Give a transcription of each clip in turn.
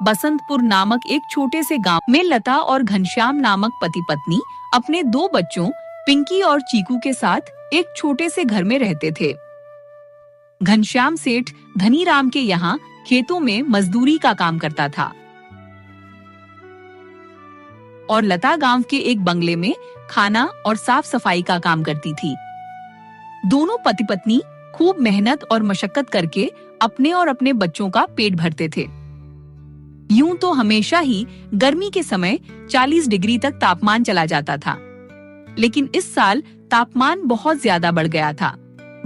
बसंतपुर नामक एक छोटे से गांव में लता और घनश्याम नामक पति पत्नी अपने 2 बच्चों पिंकी और चीकू के साथ एक छोटे से घर में रहते थे। घनश्याम सेठ धनीराम के यहाँ खेतों में मजदूरी का काम करता था और लता गांव के एक बंगले में खाना और साफ सफाई का काम करती थी। दोनों पति पत्नी खूब मेहनत और मशक्कत करके अपने और अपने बच्चों का पेट भरते थे। यूं तो हमेशा ही गर्मी के समय 40 डिग्री तक तापमान चला जाता था, लेकिन इस साल तापमान बहुत ज्यादा बढ़ गया था,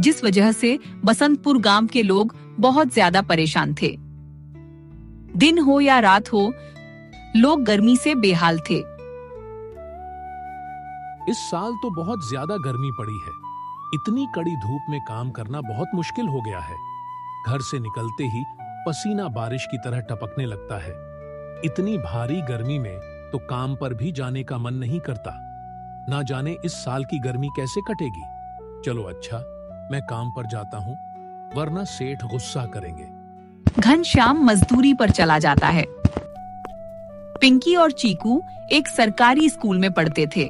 जिस वजह से बसंतपुर गांव के लोग बहुत ज्यादा परेशान थे। दिन हो या रात हो, लोग गर्मी से बेहाल थे। इस साल तो बहुत ज्यादा गर्मी पड़ी है। इतनी कड़ी धूप में काम करना बहुत मुश्किल हो गया है। घर से निकलते ही पसीना बारिश की तरह टपकने लगता है। इतनी भारी गर्मी में तो काम पर भी जाने का मन नहीं करता। ना जाने इस साल की गर्मी कैसे कटेगी। चलो अच्छा, मैं काम पर जाता हूँ, वरना सेठ गुस्सा करेंगे। घनश्याम मजदूरी पर चला जाता है। पिंकी और चीकू एक सरकारी स्कूल में पढ़ते थे।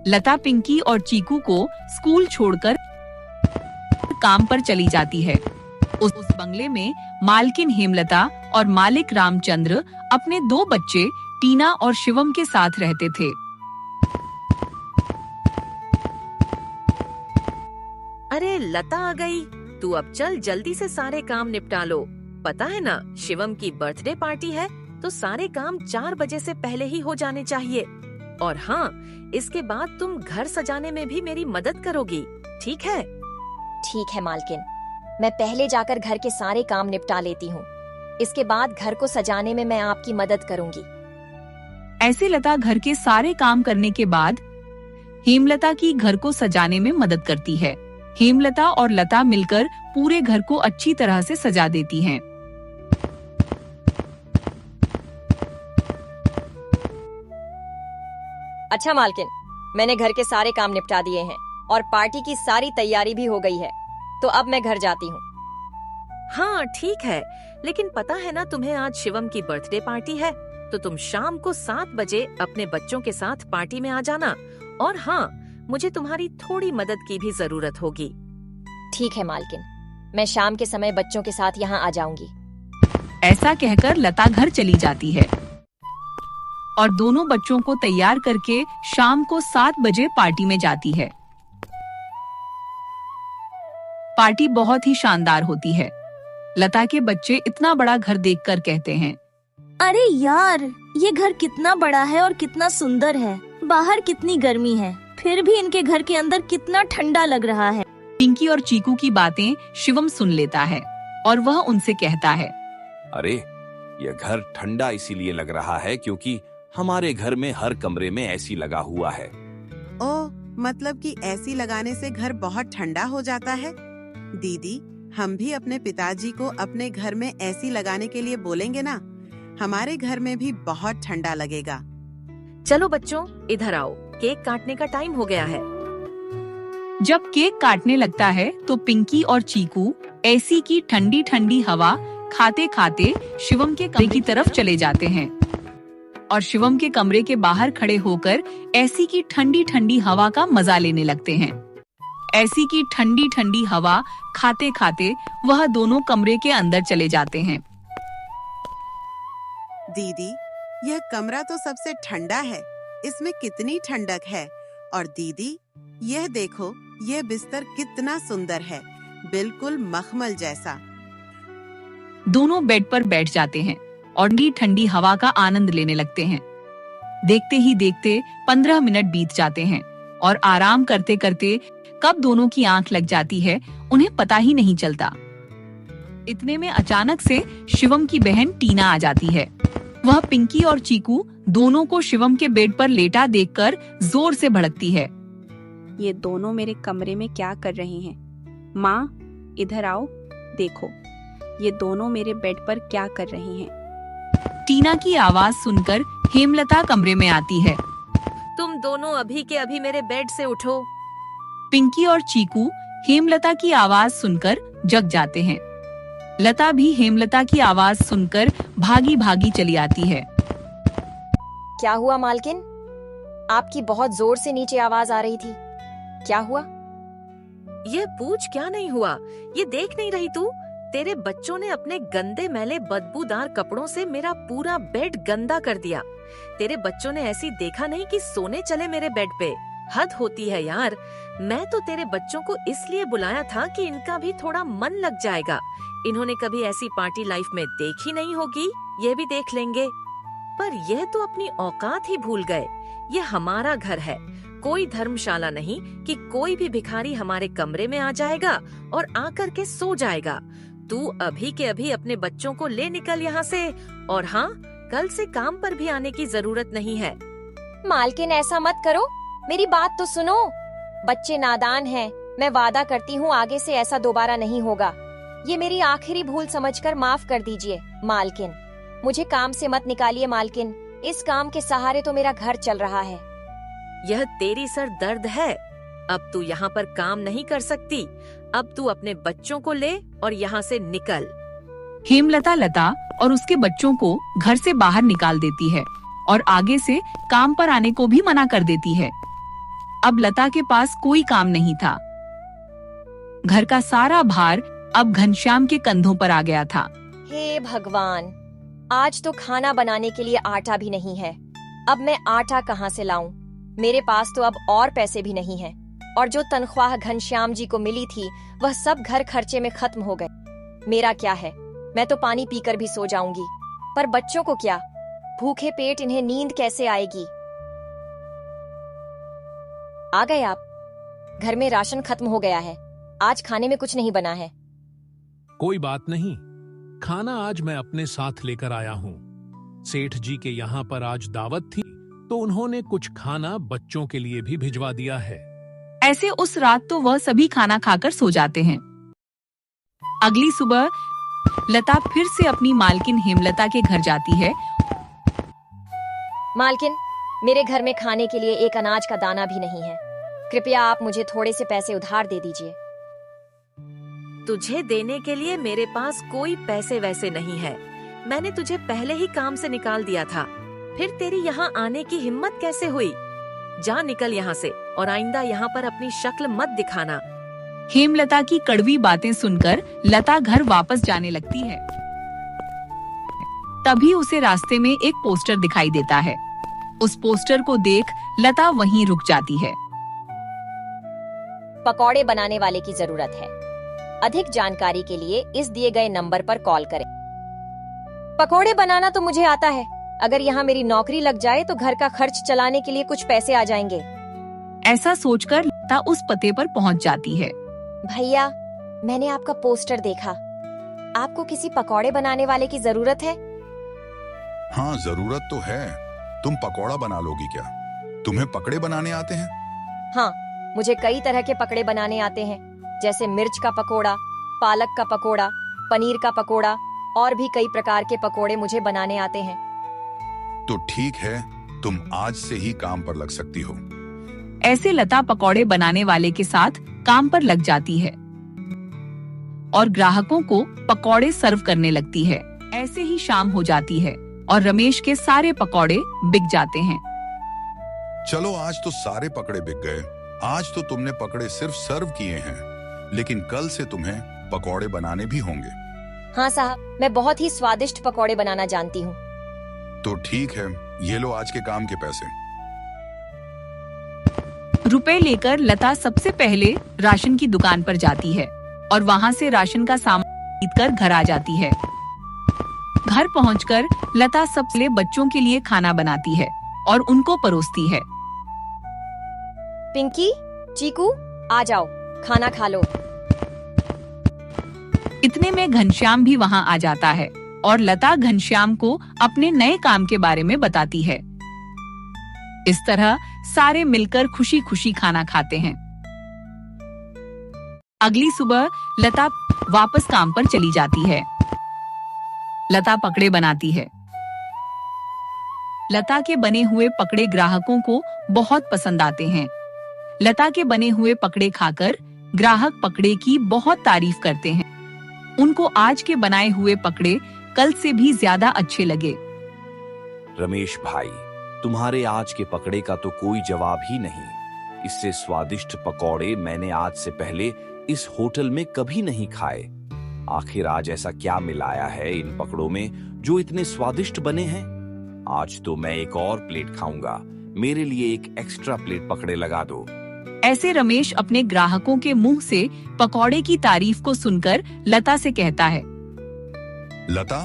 लता पिंकी और चीकू को स्कूल छोड़कर काम पर चली जाती है। उस बंगले में मालकिन हेमलता और मालिक रामचंद्र अपने 2 बच्चे टीना और शिवम के साथ रहते थे। अरे लता आ गई, तू अब चल जल्दी से सारे काम निपटा लो। पता है ना, शिवम की बर्थडे पार्टी है तो सारे काम 4 बजे से पहले ही हो जाने चाहिए। और हाँ, इसके बाद तुम घर सजाने में भी मेरी मदद करोगी, ठीक है? ठीक है मालकिन, मैं पहले जाकर घर के सारे काम निपटा लेती हूँ। इसके बाद घर को सजाने में मैं आपकी मदद करूँगी। ऐसे लता घर के सारे काम करने के बाद हेमलता की घर को सजाने में मदद करती है। हेमलता और लता मिलकर पूरे घर को अच्छी तरह से सजा देती हैं। अच्छा मालकिन, मैंने घर के सारे काम निपटा दिए हैं और पार्टी की सारी तैयारी भी हो गई है, तो अब मैं घर जाती हूँ। हाँ ठीक है, लेकिन पता है ना तुम्हें आज शिवम की बर्थडे पार्टी है, तो तुम शाम को 7 बजे अपने बच्चों के साथ पार्टी में आ जाना। और हाँ, मुझे तुम्हारी थोड़ी मदद की भी जरूरत होगी। ठीक है मालकिन, मैं शाम के समय बच्चों के साथ यहाँ आ जाऊंगी। ऐसा कहकर लता घर चली जाती है और दोनों बच्चों को तैयार करके शाम को 7 बजे पार्टी में जाती है। पार्टी बहुत ही शानदार होती है। लता के बच्चे इतना बड़ा घर देखकर कहते हैं, अरे यार, ये घर कितना बड़ा है और कितना सुंदर है। बाहर कितनी गर्मी है, फिर भी इनके घर के अंदर कितना ठंडा लग रहा है। पिंकी और चीकू की बातें शिवम सुन लेता है और वह उनसे कहता है, अरे ये घर ठंडा इसीलिए लग रहा है क्योंकि हमारे घर में हर कमरे में एसी लगा हुआ है। ओह, मतलब कि एसी लगाने से घर बहुत ठंडा हो जाता है। दीदी, हम भी अपने पिताजी को अपने घर में एसी लगाने के लिए बोलेंगे ना। हमारे घर में भी बहुत ठंडा लगेगा। चलो बच्चों, इधर आओ, केक काटने का टाइम हो गया है। जब केक काटने लगता है तो पिंकी और चीकू एसी की ठंडी ठंडी हवा खाते खाते शिवम के कमरे की तरफ चले जाते हैं और शिवम के कमरे के बाहर खड़े होकर एसी की ठंडी ठंडी हवा का मजा लेने लगते हैं। एसी की ठंडी ठंडी हवा खाते खाते वह दोनों कमरे के अंदर चले जाते हैं। दीदी, यह कमरा तो सबसे ठंडा है, इसमें कितनी ठंडक है। और दीदी, यह देखो, यह बिस्तर कितना सुंदर है, बिल्कुल मखमल जैसा। दोनों बेड पर बैठ जाते हैं और ठंडी ठंडी हवा का आनंद लेने लगते हैं। देखते ही देखते 15 मिनट बीत जाते हैं और आराम करते करते कब दोनों की आंख लग जाती है उन्हें पता ही नहीं चलता। इतने में अचानक से शिवम की बहन टीना आ जाती है। वह पिंकी और चीकू दोनों को शिवम के बेड पर लेटा देखकर जोर से भड़कती है। ये दोनों मेरे कमरे में क्या कर रही हैं? माँ, इधर आओ, देखो, ये दोनों मेरे बेड पर क्या कर रही हैं? टीना की आवाज सुनकर हेमलता कमरे में आती है। तुम दोनों अभी के अभी मेरे बेड से उठो। पिंकी और चीकू हेमलता की आवाज सुनकर जग जाते हैं। लता भी हेमलता की आवाज सुनकर भागी भागी चली आती है। क्या हुआ मालकिन? आपकी बहुत जोर से नीचे आवाज आ रही थी। क्या हुआ? ये पूछ क्या नहीं हुआ? ये देख नहीं रही तू? तेरे बच्चों ने अपने गंदे मैले बदबूदार कपड़ों से मेरा पूरा बेड गंदा कर दिया। तेरे बच्चों ने ऐसी देखा नहीं कि सोने चले मेरे बेड पे। हद होती है यार। मैं तो तेरे बच्चों को इसलिए बुलाया था कि इनका भी थोड़ा मन लग जाएगा। इन्होंने कभी ऐसी पार्टी लाइफ में देखी नहीं होगी, ये भी देख लेंगे। पर यह तो अपनी औकात ही भूल गए। ये हमारा घर है, कोई धर्मशाला नहीं कि कोई भी भिखारी हमारे कमरे में आ जाएगा और आकर के सो जाएगा। तू अभी के अभी अपने बच्चों को ले निकल यहाँ से। और हाँ, कल से काम पर भी आने की जरूरत नहीं है। मालकिन ऐसा मत करो, मेरी बात तो सुनो। बच्चे नादान हैं, मैं वादा करती हूँ आगे से ऐसा दोबारा नहीं होगा। ये मेरी आखिरी भूल समझकर माफ कर दीजिए मालकिन। मुझे काम से मत निकालिए मालकिन, इस काम के सहारे तो मेरा घर चल रहा है। यह तेरी सर दर्द है। अब तू यहाँ पर काम नहीं कर सकती। अब तू अपने बच्चों को ले और यहाँ से निकल। हेमलता लता और उसके बच्चों को घर से बाहर निकाल देती है और आगे से काम पर आने को भी मना कर देती है। अब लता के पास कोई काम नहीं था। घर का सारा भार अब घनश्याम के कंधों पर आ गया था। हे भगवान, आज तो खाना बनाने के लिए आटा भी नहीं है। अब मैं आटा कहाँ से लाऊं? मेरे पास तो अब और पैसे भी नहीं हैं। और जो तनख्वाह घनश्याम जी को मिली थी वह सब घर खर्चे में खत्म हो गए। मेरा क्या है, मैं तो पानी पीकर भी सो जाऊंगी। पर बच्चों को क्या? भूखे पेट इन्हें नींद कैसे आएगी? आ गए आप। घर में राशन खत्म हो गया है, आज खाने में कुछ नहीं बना है। कोई बात नहीं, खाना आज मैं अपने साथ लेकर आया हूँ। सेठ जी के यहाँ पर आज दावत थी तो उन्होंने कुछ खाना बच्चों के लिए भी भिजवा दिया है। ऐसे उस रात तो वह सभी खाना खाकर सो जाते हैं। अगली सुबह लता फिर से अपनी मालकिन हेमलता के घर जाती है। मालकिन, मेरे घर में खाने के लिए एक अनाज का दाना भी नहीं है। कृपया आप मुझे थोड़े से पैसे उधार दे दीजिए। तुझे देने के लिए मेरे पास कोई पैसे वैसे नहीं है। मैंने तुझे पहले ही काम से निकाल दिया था, फिर तेरी यहाँ आने की हिम्मत कैसे हुई? जा निकल यहाँ से और आइंदा यहाँ पर अपनी शक्ल मत दिखाना। हेमलता की कड़वी बातें सुनकर लता घर वापस जाने लगती है। तभी उसे रास्ते में एक पोस्टर दिखाई देता है। उस पोस्टर को देख लता वहीं रुक जाती है। पकौड़े बनाने वाले की जरूरत है। अधिक जानकारी के लिए इस दिए गए नंबर पर कॉल करें। पकौड़े बनाना तो मुझे आता है। अगर यहाँ मेरी नौकरी लग जाए तो घर का खर्च चलाने के लिए कुछ पैसे आ जाएंगे। ऐसा सोचकर लता उस पते पर पहुँच जाती है। भैया, मैंने आपका पोस्टर देखा। आपको किसी पकौड़े बनाने वाले की जरूरत है? हाँ, जरूरत तो है। तुम पकौड़ा बना लोगी क्या? तुम्हें पकड़े बनाने आते हैं? हाँ, मुझे कई तरह के पकड़े बनाने आते हैं, जैसे मिर्च का पकोड़ा, पालक का पकोड़ा, पनीर का पकोड़ा और भी कई प्रकार के पकोड़े मुझे बनाने आते हैं। तो ठीक है, तुम आज से ही काम पर लग सकती हो। ऐसे लता पकौड़े बनाने वाले के साथ काम पर लग जाती है और ग्राहकों को पकौड़े सर्व करने लगती है। ऐसे ही शाम हो जाती है और रमेश के सारे पकौड़े बिक जाते हैं। चलो, आज तो सारे पकड़े बिक गए। आज तो तुमने पकड़े सिर्फ सर्व किए हैं, लेकिन कल से तुम्हें पकौड़े बनाने भी होंगे। हाँ साहब, मैं बहुत ही स्वादिष्ट पकौड़े बनाना जानती हूँ। तो ठीक है, ये लो आज के काम के पैसे। रुपए लेकर लता सबसे पहले राशन की दुकान पर जाती है और वहाँ से राशन का सामान खरीदकर घर आ जाती है। घर पहुंचकर लता सबसे बच्चों के लिए खाना बनाती है और उनको परोसती है। पिंकी, चीकू, आ जाओ, खाना खा लो। इतने में घनश्याम भी वहाँ आ जाता है और लता घनश्याम को अपने नए काम के बारे में बताती है। इस तरह सारे मिलकर खुशी खुशी खाना खाते हैं। अगली सुबह लता वापस काम पर चली जाती है। लता पकड़े बनाती है। लता के बने हुए पकड़े ग्राहकों को बहुत पसंद आते हैं। लता के बने हुए पकड़े खाकर ग्राहक पकड़े की बहुत तारीफ करते हैं। उनको आज के बनाए हुए पकड़े कल से भी ज्यादा अच्छे लगे। रमेश भाई, तुम्हारे आज के पकड़े का तो कोई जवाब ही नहीं। इससे स्वादिष्ट पकौड़े मैंने आज से पहले इस होटल में कभी नहीं खाए। आखिर आज ऐसा क्या मिलाया है इन पकड़ों में जो इतने स्वादिष्ट बने हैं? आज तो मैं एक और प्लेट खाऊंगा। मेरे लिए एक एक्स्ट्रा प्लेट पकड़े लगा दो। ऐसे रमेश अपने ग्राहकों के मुंह से पकौड़े की तारीफ को सुनकर लता से कहता है, लता,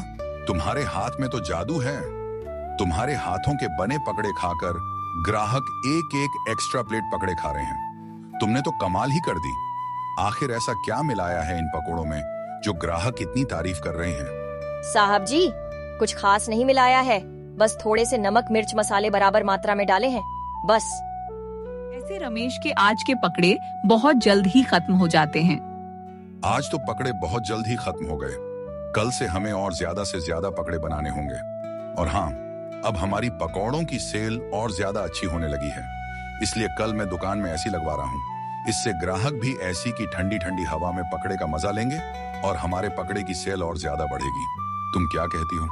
तुम्हारे हाथ में तो जादू है। तुम्हारे हाथों के बने पकड़े खाकर ग्राहक एक एक एक्स्ट्रा प्लेट पकड़े खा रहे हैं। तुमने तो कमाल ही कर दी। आखिर ऐसा क्या मिलाया है इन पकौड़ों में जो ग्राहक इतनी तारीफ कर रहे हैं? साहब जी, कुछ खास नहीं मिलाया है, बस थोड़े से नमक मिर्च मसाले बराबर मात्रा में डाले हैं, बस। ऐसे रमेश के आज के पकड़े बहुत जल्द ही खत्म हो जाते हैं। आज तो पकड़े बहुत जल्द ही खत्म हो गए। कल से हमें और ज्यादा से ज्यादा पकड़े बनाने होंगे। और हाँ, अब हमारी पकौड़ों की सेल और ज्यादा अच्छी होने लगी है, इसलिए कल मैं दुकान में ऐसी लगवा रहा हूँ। इससे ग्राहक भी ऐसी की ठंडी ठंडी हवा में पकड़े का मजा लेंगे और हमारे पकड़े की सेल और ज्यादा बढ़ेगी। तुम क्या कहती हो?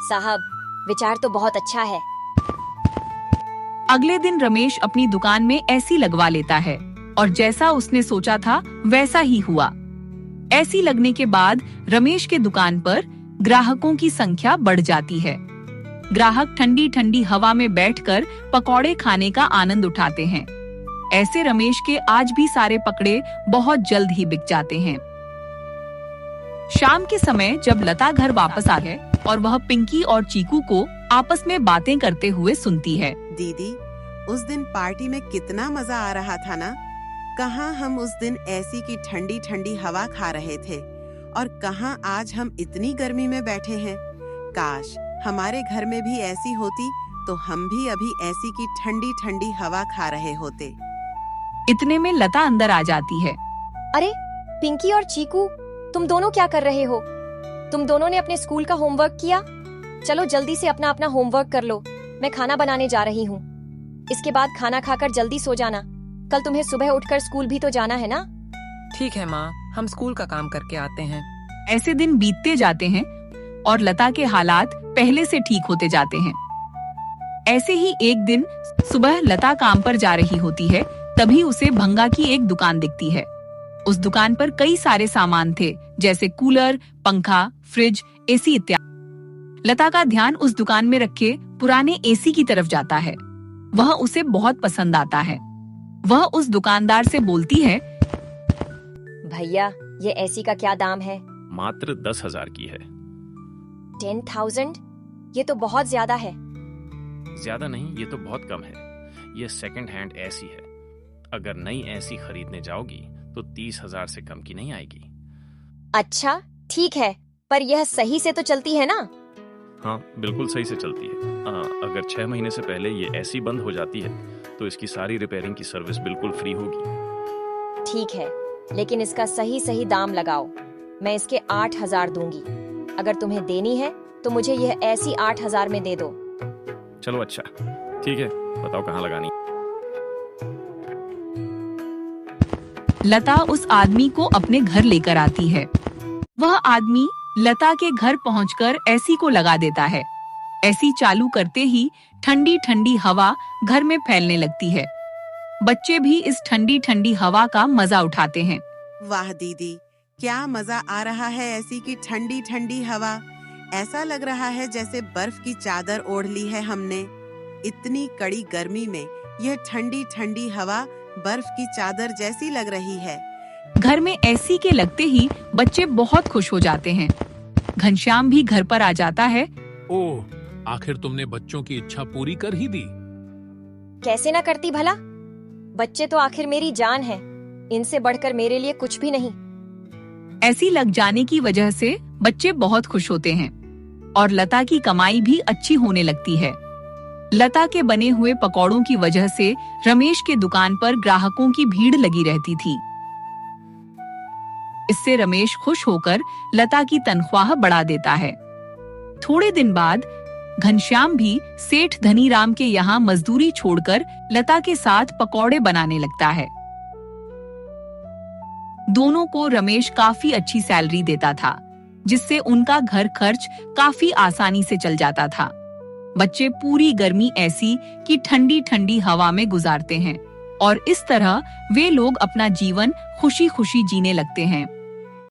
साहब, विचार तो बहुत अच्छा है। अगले दिन रमेश अपनी दुकान में ऐसी लगवा लेता है और जैसा उसने सोचा था वैसा ही हुआ। ऐसी लगने के बाद रमेश के दुकान पर ग्राहकों की संख्या बढ़ जाती है। ग्राहक ठंडी ठंडी हवा में बैठकर पकौड़े खाने का आनंद उठाते हैं। ऐसे रमेश के आज भी सारे पकड़े बहुत जल्द ही बिक जाते हैं। शाम के समय जब लता घर वापस आ है और वह पिंकी और चीकू को आपस में बातें करते हुए सुनती है। दीदी, उस दिन पार्टी में कितना मजा आ रहा था ना? कहाँ हम उस दिन ऐसी की ठंडी ठंडी हवा खा रहे थे और कहाँ आज हम इतनी गर्मी में बैठे हैं। काश हमारे घर में भी ऐसी होती तो हम भी अभी ऐसी की ठंडी ठंडी हवा खा रहे होते। इतने में लता अंदर आ जाती है। अरे पिंकी और चीकू, तुम दोनों क्या कर रहे हो? तुम दोनों ने अपने स्कूल का होमवर्क किया? चलो जल्दी से अपना अपना होमवर्क कर लो। मैं खाना बनाने जा रही हूँ। इसके बाद खाना खाकर जल्दी सो जाना। कल तुम्हें सुबह उठकर स्कूल भी तो जाना है ना? ठीक है माँ, हम स्कूल का काम करके आते हैं। ऐसे दिन बीतते जाते हैं और लता के हालात पहले से ठीक होते जाते हैं। ऐसे ही एक दिन सुबह लता काम पर जा रही होती है, तभी उसे भंगा की एक दुकान दिखती है। उस दुकान पर कई सारे सामान थे, जैसे कूलर, पंखा, फ्रिज, एसी इत्यादि। लता का ध्यान उस दुकान में रखे पुराने एसी की तरफ जाता है। वह उसे बहुत पसंद आता है। वह उस दुकानदार से बोलती है, भैया, ये एसी का क्या दाम है? मात्र 10,000 की है। 10,000? ये तो बहुत ज्यादा है। ज्यादा नहीं, ये तो बहुत कम है। ये सेकंड हैंड एसी है। अगर नई एसी खरीदने जाओगी तो 30,000 से कम की नहीं आएगी। अच्छा ठीक है, पर यह सही से तो चलती है ना? हाँ, बिल्कुल सही से चलती है। अगर 6 महीने से पहले ये एसी बंद हो जाती है तो इसकी सारी रिपेयरिंग की सर्विस बिल्कुल फ्री होगी। ठीक है, लेकिन इसका सही सही दाम लगाओ। मैं इसके 8,000 दूंगी। अगर तुम्हें देनी है तो मुझे यह एसी 8,000 में दे दो। चलो अच्छा, ठीक है, बताओ कहाँ लगानी। लता उस आदमी को अपने घर लेकर आती है। वह आदमी लता के घर पहुंचकर एसी को लगा देता है। एसी चालू करते ही ठंडी ठंडी हवा घर में फैलने लगती है। बच्चे भी इस ठंडी ठंडी हवा का मजा उठाते हैं। वाह दीदी, क्या मजा आ रहा है ऐसी की ठंडी ठंडी हवा। ऐसा लग रहा है जैसे बर्फ की चादर ओढ़ ली है हमने। इतनी कड़ी गर्मी में यह ठंडी ठंडी हवा बर्फ की चादर जैसी लग रही है। घर में एसी के लगते ही बच्चे बहुत खुश हो जाते हैं। घनश्याम भी घर पर आ जाता है। ओह, आखिर तुमने बच्चों की इच्छा पूरी कर ही दी। कैसे ना करती भला? बच्चे तो आखिर मेरी जान है। इनसे बढ़कर मेरे लिए कुछ भी नहीं। ऐसी लग जाने की वजह से बच्चे बहुत खुश होते हैं और लता की कमाई भी अच्छी होने लगती है। लता के बने हुए पकौड़ों की वजह से रमेश के दुकान पर ग्राहकों की भीड़ लगी रहती थी। इससे रमेश खुश होकर लता की तनख्वाह बढ़ा देता है। थोड़े दिन बाद घनश्याम भी सेठ धनीराम के यहाँ मजदूरी छोड़कर लता के साथ पकौड़े बनाने लगता है। दोनों को रमेश काफी अच्छी सैलरी देता था। जिससे उनका घर खर्च काफी आसानी से चल जाता था। बच्चे पूरी गर्मी ऐसी कि ठंडी ठंडी हवा में गुजारते हैं और इस तरह वे लोग अपना जीवन खुशी खुशी जीने लगते हैं।